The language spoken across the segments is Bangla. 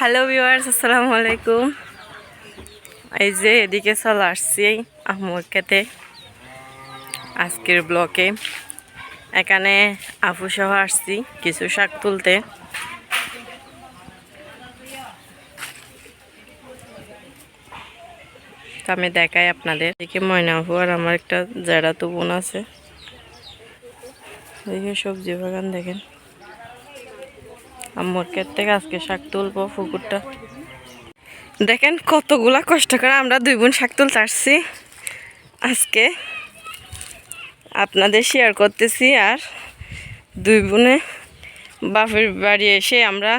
হ্যালো ভিউয়ার্স, আসসালামু আলাইকুম। এই যে এদিকে চলে আসছি আম্মুর খেতে আজকের ব্লকে। এখানে আপু সহ আসছি কিছু শাক তুলতে। তো আমি দেখাই আপনাদের। এদিকে ময়না আপু আর আমার একটা জেড়াতো বোন আছে। এদিকে সবজি বাগান দেখেন। আম্মুর ক্ষেত থেকে আজকে শাক তুলবো পুকুরটা দেখেন। কতগুলা কষ্ট করে আমরা দুই বোন শাক তুলতে আসছি আজকে আপনাদের শেয়ার করতেছি। আর দুই বোনে বাপের বাড়ি এসে আমরা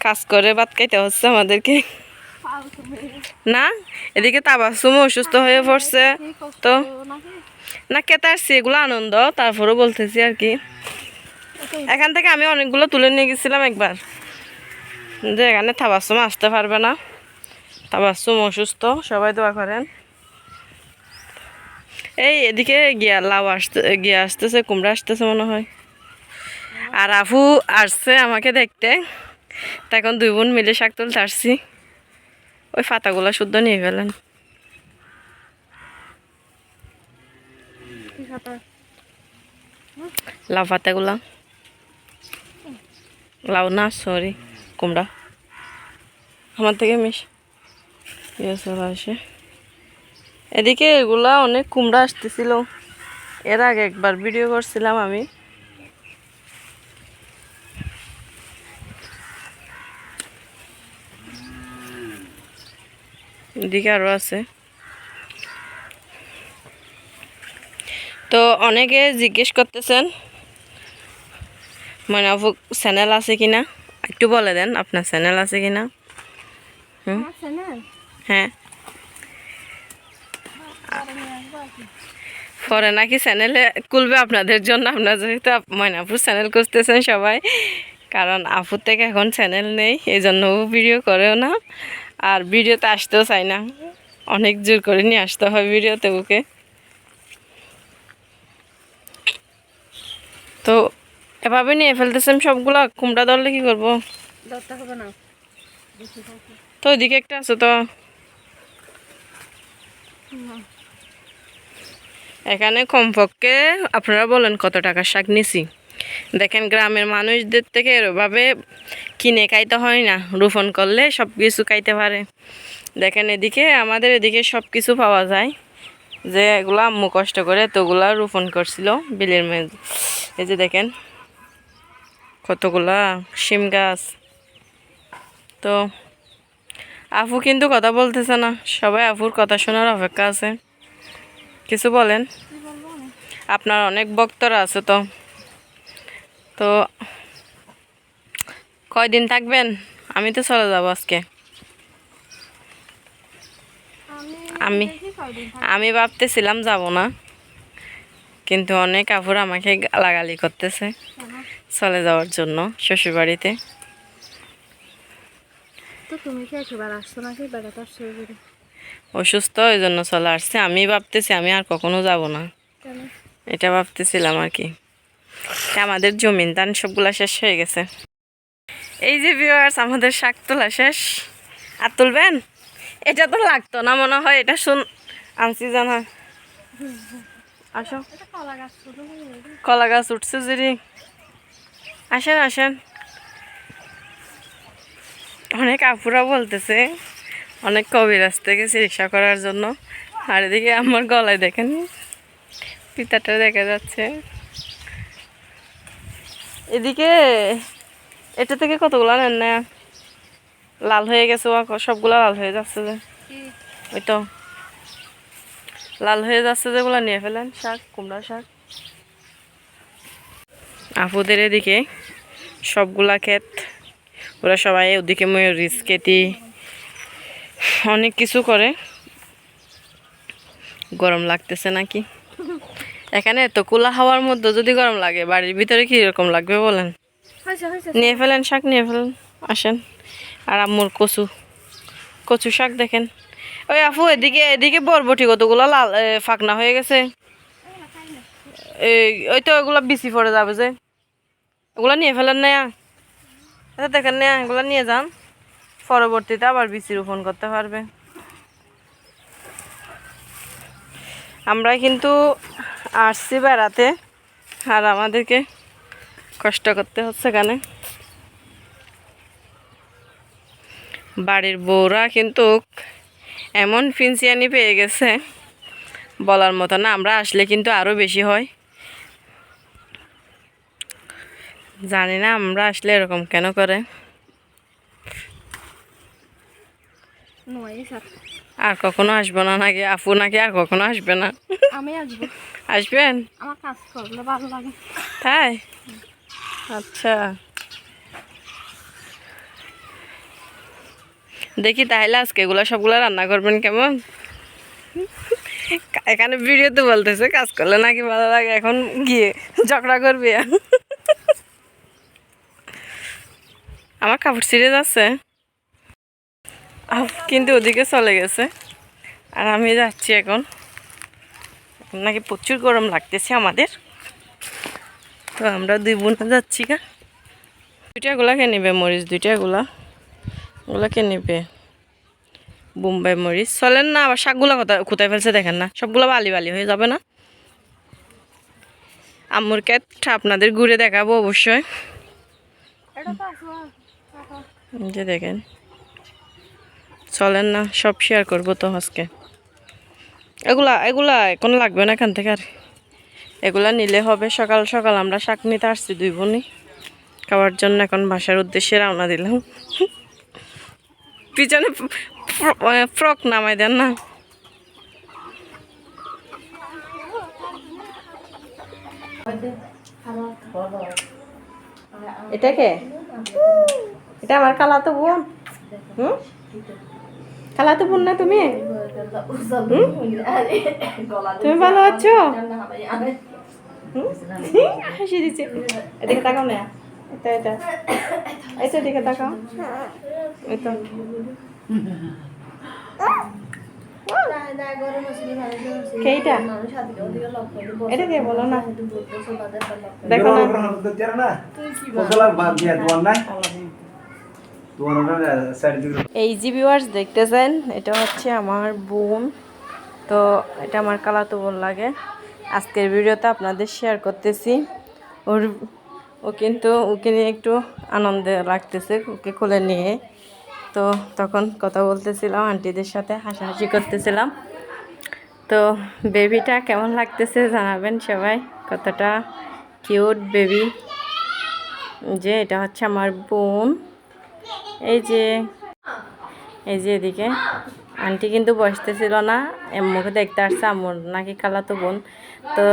কাজ করে ভাত খাইতে হচ্ছে আমাদেরকে। না এদিকে তাবাসুম অসুস্থ হয়ে পড়ছে, তো না খেতে আসছি, এগুলো আনন্দ। তারপরেও বলতেছি আর কি, এখান থেকে আমি অনেকগুলো তুলে নিয়ে গেছিলাম একবার, যে এখানে তাবাসুম আসতে পারবে না, তাবাসুম অসুস্থ, সবাই দোয়া করেন। এই এদিকে লাউ আসতেছে, কুমড়া আসতেছে মনে হয়। আর আফু আসছে আমাকে দেখতে, তা এখন দুই বোন মিলে শাক তুলতে আসছি। ওই পাতাগুলো শুদ্ধ নিয়ে ফেলেন। লাউ পাতাগুলা, লাউ না সরি কুমড়া আমার থেকে মিশ চলে আসে। এদিকে এগুলা অনেক কুমড়া আসতেছিল, এর আগে একবার ভিডিও করছিলাম আমি। এদিকে আরো আছে। তো অনেকে জিজ্ঞেস করতেছেন মানে আপু চ্যানেল আছে কিনা, একটু বলে দেন আপনার চ্যানেল আছে কিনা। হ্যাঁ, পরে নাকি চ্যানেলে খুলবে আপনাদের জন্য। আপনার যেহেতু ময়নাপুর চ্যানেল খুঁজতেছেন সবাই, কারণ আপুর থেকে এখন চ্যানেল নেই, এই জন্য ও ভিডিও করেও না, আর ভিডিওতে আসতেও চাই না। অনেক জোর করে নিয়ে আসতে হয় ভিডিওতে ওকে। তো এভাবে নিয়ে ফেলতেছেন সবগুলা। কুমড়া ধরলে কি করবো? তো ওইদিকে একটা আছে তো। এখানে কমপক্ষে আপনারা বলেন কত টাকার শাক নিছি। দেখেন গ্রামের মানুষদের থেকে এভাবে কিনে খাইতে হয় না, রোপণ করলে সব কিছু খাইতে পারে। দেখেন এদিকে আমাদের এদিকে সব কিছু পাওয়া যায়, যে এগুলো আম্মু কষ্ট করে তোগুলা রোপণ করছিল বিলের মেয়ে। এই যে দেখেন কতগুলা শিম গাছ। তো আপু কিন্তু কথা বলতেছে না, সবাই আপুর কথা শোনার অপেক্ষা আছে। কিছু বলেন, আপনার অনেক ভক্তরা আছে। তো তো কয়দিন থাকবেন? আমি তো চলে যাব আজকে। আমি আমি ভাবতেছিলাম যাব না, কিন্তু অনেক আপুর আমাকে গালাগালি করতেছে চলে যাওয়ার জন্য শ্বশুরবাড়িতে। অসুস্থ, ওই জন্য চলে আসছে। আমি ভাবতেছি আমি আর কখনো যাব না, এটা ভাবতেছিলাম আর কি। আমাদের জমিন ধান সবগুলা শেষ হয়ে গেছে। এই যে ভিউয়ার্স, আমাদের শাক তোলা শেষ। আর তুলবেন? এটা তো লাগতো না মনে হয়, এটা শুন আনছি জানা। আসো, কলা গাছ উঠছে যদি আসেন আসেন। অনেক আপুরা বলতেছে অনেক কবিরাজ থেকে চিকিৎসা করার জন্য। আর এদিকে আমার গলায় দেখেন পিতাটা দেখা যাচ্ছে। এদিকে এটা থেকে কতগুলা নেন না, লাল হয়ে গেছে, সবগুলা লাল হয়ে যাচ্ছে যে, ওই তো লাল হয়ে যাচ্ছে যেগুলো নিয়ে ফেলেন। শাক, কুমড়া শাক। আপুদের এদিকে সবগুলা ক্ষেত, ওরা সবাই ওদিকে ময়ূরিস কেটি অনেক কিছু করে। গরম লাগতেছে নাকি? এখানে তো কুলা হাওয়ার মধ্যে যদি গরম লাগে, বাড়ির ভিতরে কি রকম লাগবে বলেন? নিয়ে ফেলেন শাক, নিয়ে ফেলেন, আসেন। আর আম্মুর কচু, কচু শাক দেখেন। ওই আপু এদিকে এদিকে বরবটি কতগুলো লাল ফাঁকনা হয়ে গেছে। ওই তো ওগুলো বিচি পড়ে যাবে যে, ওগুলো নিয়ে ফেলেন না। দেখেন না, এগুলো নিয়ে যান। পরবর্তীতে আবার বীজ রোপণ করতে পারবে। আমরা কিন্তু আসছি বেড়াতে, আর আমাদেরকে কষ্ট করতে হচ্ছে এখানে। বাড়ির বউরা কিন্তু এমন ফিনসিয়ানি পেয়ে গেছে বলার মতো না। আমরা আসলে কিন্তু আরও বেশি হয়, জানি না আমরা আসলে এরকম কেন করে। আর কখনো আসবো না নাকি আপু? নাকি আর কখনো আসবে না? আমি আসবো। আসবেন? আমার কাজ করলে ভালো লাগে। তাই? আচ্ছা, দেখি তাহলে আজকে এগুলো সবগুলো রান্না করবেন কেমন? এখানে ভিডিওতে বলতেছে কাজ করলে নাকি ভালো লাগে, এখন গিয়ে ঝগড়া করবি। আমার কাপড় ছিঁড়ে যাচ্ছে, কিন্তু ওদিকে চলে গেছে, আর আমি যাচ্ছি এখন। নাকি প্রচুর গরম লাগতেছে আমাদের, তো আমরা দুই বোন যাচ্ছি। গা দুইটাগুলা কে নেবে মরিচ? দুইটাগুলা ওগুলাকে নেবে বোম্বাই মরিচ। চলেন না, আবার শাকগুলা কোথায় ফেলছে দেখেন না, সবগুলো বালি বালি হয়ে যাবে না? আম্মুর ক্ষেতটা আপনাদের ঘুরে দেখাবো অবশ্যই। যে দেখেন, চলেন না, সব শেয়ার করবো তো আজকে। এগুলা এখন লাগবে না এখান থেকে, আর এগুলা নিলে হবে। সকাল সকাল আমরা শাক নিতে আসছি দুই বোনই খাওয়ার জন্য, এখন বাসার উদ্দেশ্যে রওনা দিলাম। পিছনে ফ্রক নামাই দেন না। এটা কে? এটা আমার খালাতো বোন। খালাতো বোন না তুমি? তুমি ভালো আছো? হাসি দিচ্ছে। এদিকে তাকাও না, এটা এটা এটা দিকে তাকাও। এই তো কেইটা? এটা কে বলো না, দেখো না। এই যে ভিউয়ার্স দেখতেছেন, এটা হচ্ছে আমার বোন। তো এটা আমার খালাতো বোন লাগে। আজকের ভিডিওতে আপনাদের শেয়ার করতেছি। ও কিন্তু ওকে নিয়ে একটু আনন্দ লাগতেছে, ওকে কোলে নিয়ে। তো তখন কথা বলতেছিলাম আন্টিদের সাথে, হাসাহাসি করতেছিলাম। তো বেবিটা কেমন লাগতেছে জানাবেন সবাই, কতটা কিউট বেবি। যে এটা হচ্ছে আমার বোন। এই যে এদিকে আন্টি কিন্তু বসতেছিল না, আম্মুকে দেখতে আসছে। আম্মুর নাকি খালাতো বোন, তো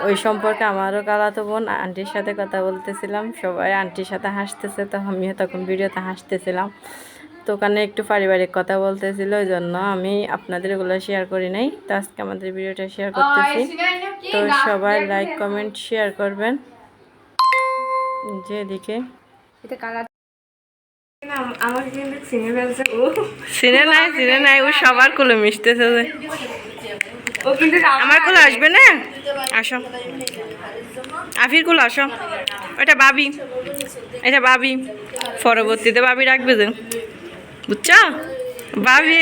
ওই সম্পর্কে আমারও খালাতো বোন। আন্টির সাথে কথা বলতেছিলাম, সবাই আন্টির সাথে হাসতেছে, তো আমিও তখন ভিডিওতে হাসতেছিলাম। তো ওখানে একটু পারিবারিক কথা বলতেছিল, ওই জন্য আমি আপনাদের এগুলো শেয়ার করি নাই। তো আজকে আমাদের ভিডিওটা শেয়ার করতেছি। তো সবাই লাইক কমেন্ট শেয়ার করবেন। যে এদিকে চিনে নাই, ও সবার কোলে মিশতেছে। আমার কোলে আসবে না, আসো আফির কোলে আসো। এটা বাবি পরবর্তীতে বাবি রাখবে যে, বুঝছো? বাবি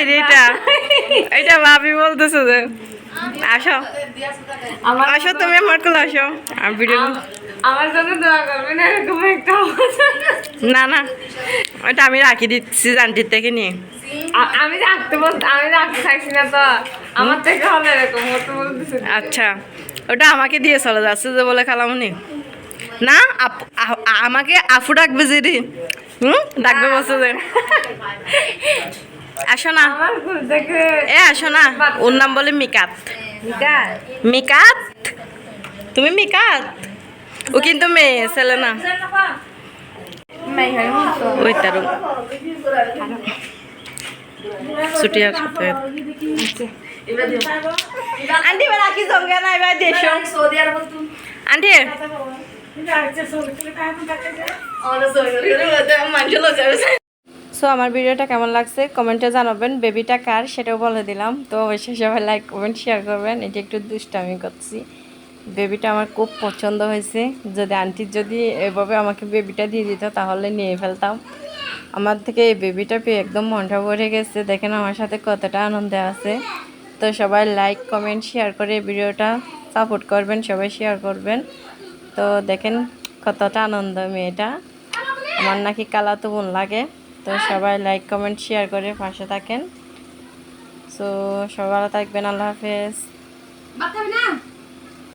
এটা বাবি বলতেছে যে, আসো আসো তুমি আমার কোলে আসো। আমি ভিডিও আমার জন্য দোয়া করবেন, এরকম একটা না ওটা আমি রাখি দিচ্ছি আন্টির থেকে নিয়ে। আমি রাখতে চাইছি না, তো আমার থেকে হলে এরকম হতে বলতেছে। আচ্ছা, ওটা আমাকে দিয়ে চলে যাচ্ছে যে বলে খালামুনি না, আমাকে আফু ডাকবে যে রে, ডাকবে বলছে যে। আসো না, আসো না। ওর নাম বলে মিকাত। মিকাত, তুমি মিকাত। ও কিন্তু মেয়ে, ছেলে না। ওই তার ছুটিয়ার সাথে আন্টি রাখি সঙ্গে না, এবার দেশ আন্টি সো আমার ভিডিওটা কেমন লাগছে কমেন্টে জানাবেন। বেবিটা কার সেটাও বলে দিলাম। তো অবশ্যই সবাই লাইক কমেন্ট শেয়ার করবেন। এটা একটু দুষ্টামি করছি, বেবিটা আমার খুব পছন্দ হয়েছে। যদি আন্টির যদি এভাবে আমাকে বেবিটা দিয়ে দিত তাহলে নিয়ে ফেলতাম। আমার থেকে এই বেবিটা পেয়ে একদম মনটা ভরে গেছে। দেখেন আমার সাথে কতটা আনন্দে আছে। তো সবাই লাইক কমেন্ট শেয়ার করে ভিডিওটা সাপোর্ট করবেন, সবাই শেয়ার করবেন। তো দেখেন কতটা আনন্দ মেয়েটা, আমার নাকি কালাতো বোন লাগে। তো সবাই লাইক কমেন্ট শেয়ার করে পাশে থাকেন। সো সবাই ভালো থাকবেন, আল্লাহ হাফেজ।